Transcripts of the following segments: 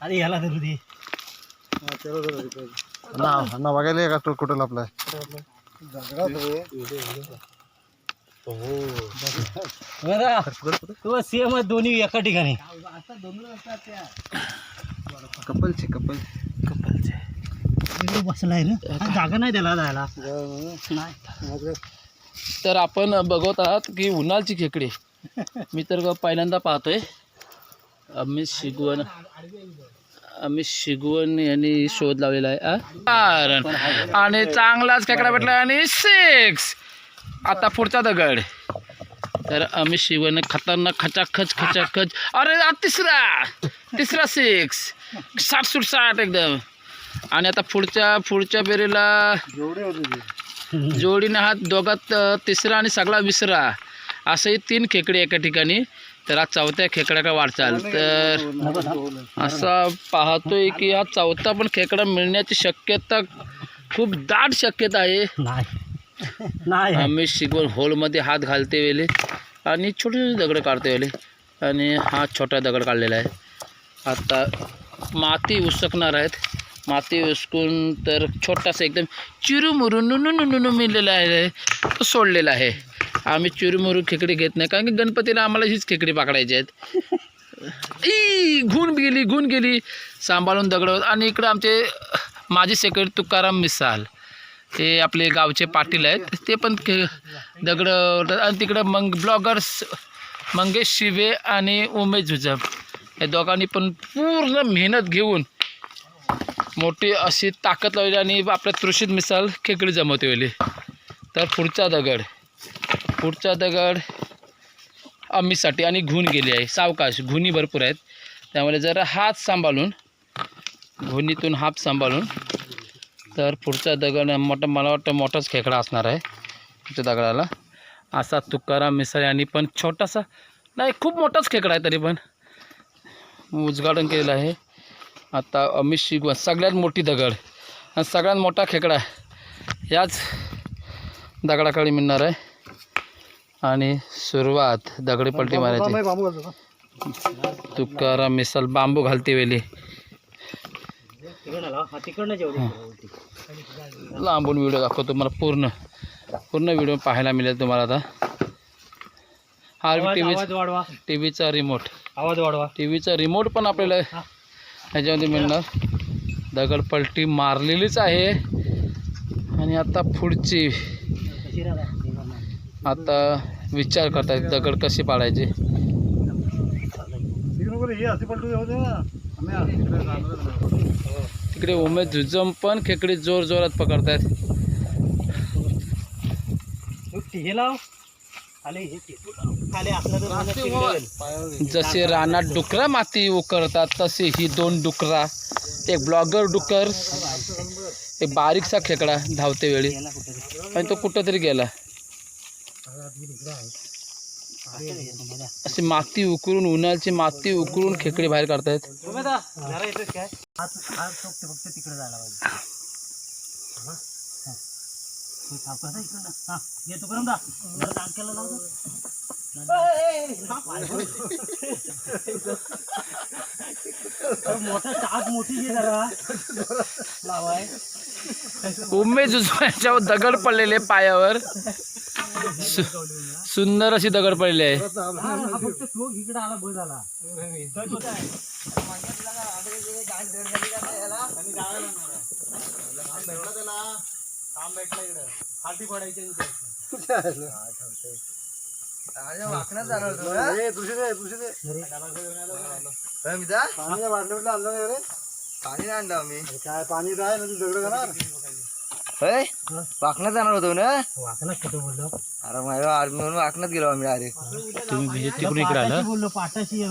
अरे याला धरू दे. ना बघायला का तो कुठं लपलाय. तो सेम आहे दोन्ही एका ठिकाणी. कपलचे बसलाय रे, जागा नाही त्याला जायला. तर आपण बघत आहात की उन्हाळची खेकडे मी तर पहिल्यांदा पाहतोय. अमित शिगवण यांनी शोध लावलेला आहे. आणि चांगलाच खेकडा भेटला आणि 6. आता पुढचा दगड. तर अमित शिगवण खतरनाक खचाखच. अरे तिसरा 6. 60 एकदम. आणि आता पुढच्या बेरीला जोडीने हात दोघात तिसरा आणि सगळा विसरा असंही 3 खेकडे एका ठिकाणी. तर हा चौथ्या खेकड्याकडे वाटचाल. तर असा पाहतोय की हा चौथा पण खेकडा मिळण्याची शक्यता खूप दाट शक्यता आहे. नाही आम्ही शिगवण होलमध्ये हात घालते वेळे आणि छोटे छोटे दगड काढते वेळे. आणि हा छोटा दगड काढलेला आहे. आता माती उसकणार आहेत. माती उसकून तर छोटासा एकदम चिरूमुरू नुनू मिळलेला आहे तो सोडलेला आहे. आम्ही चिरूमुरू खेकडी घेत नाही कारण की गणपतीला आम्हाला हीच खेकडी पकडायची आहेत. घून गेली सांभाळून दगड. आणि इकडं आमचे माजी सेक्रेटरी तुकाराम मिसाल ते आपले गावचे पाटील आहेत ते पण दगड. आणि तिकडं ब्लॉगर्स मंगेश शिवे आणि उमेश जुजब या दोघांनी पण पूर्ण मेहनत घेऊन मोठी अशी ताकद लावली आणि आपल्या तृषित मिसाल खेकडी जमवते वेळी. तर पुढचा दगड आम्हीसाठी आणि घुन गेली आहे. सावकाश घुनी भरपूर आहेत त्यामुळे जरा हात सांभाळून घुनीतून हात सांभाळून. तर पुढचा दगड मला वाटतं मोठाच खेकडा असणार आहे पुढच्या दगडाला. असा तुकाराम मिसाळ यांनी पण छोटासा नाही खूप मोठाच खेकडा आहे तरी पण उद्घाटन केलेलं आहे. आता अमित शिगवण सगळ्यात मोठी दगड आणि सगळ्यात मोठा खेकडा याच दगडाकडे मिळणार आहे. आणि सुरुवात दगडी पलटी मारायची. तुकाराम मिसाल बांबू घालते वेळी लांबून व्हिडिओ दाखवतो तुम्हाला. पूर्ण व्हिडिओ पाहायला मिळेल तुम्हाला. आता हा टीव्हीचा रिमोट आवाज वाढवा. टीव्हीचा रिमोट पण आपल्याला ह्याच्यामध्ये मिळणार. दगडपलटी मारलेलीच आहे. आणि आता पुढची आता विचार करतायत दगड कशी पाडायची. तिकडे उमेश जुजम पण खेकडी जोरात पकडतायत. जसे रानात डुकरा माती उकरतात तसे ही 2 डुकरा एक ब्लॉगर डुकर एक बारीकसा खेकडा धावते वेळी आणि तो कुठंतरी गेला. अशी माती उकरून उन्हाळची माती उकरून खेकडे बाहेर काढतायत. उमेश जुजवाच्या दगड पडलेले पायावर सुंदर अशी दगड पडली आहे. पाणी आणलं आम्ही काय पाणी राय दगड जाणार वाकण्यात जाणार होतो ना. वाकणच कुठे बोललो. अरे माझ्या म्हणून वाकण्यात गेलो आम्ही. अरे तुम्ही तिकडून इकडे आलं. बोललो पाटाशी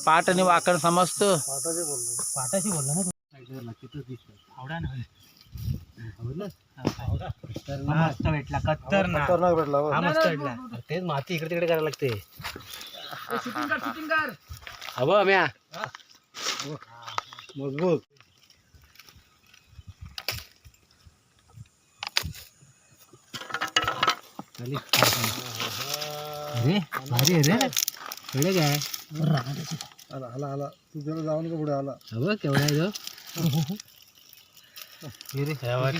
पाट आणि वाकण समजतं. पाटाशी बोललो ना. आवडा ना मस्त भेटला. खतरनाक भेटला. हा मस्त भेटला. तेच माती इकडे तिकडे करायला लागते. हवं आम्ही मजबूत. अरे भारी आहे रे एवढं काय आला आला आला तू जरा जाऊन का पुढे आला बघ केवढा आहे तो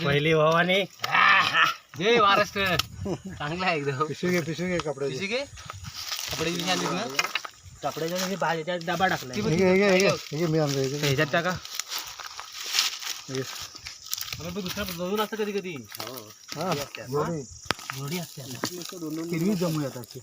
पहिली भावाने जय महाराष्ट्र चांगला आहे एकदम पिशवी घे कपड्याची पिशवी घे कपडे घेऊन आलीस ना कपड्याच्या भाज्याच्या डबा टाकला हे मी आणलं हे ह्याच्यात टाका घे. आपण दुसरा दोन असतं कधी कधी हा जोडी. जोडी असते आता. हिरवी जमूयात अशी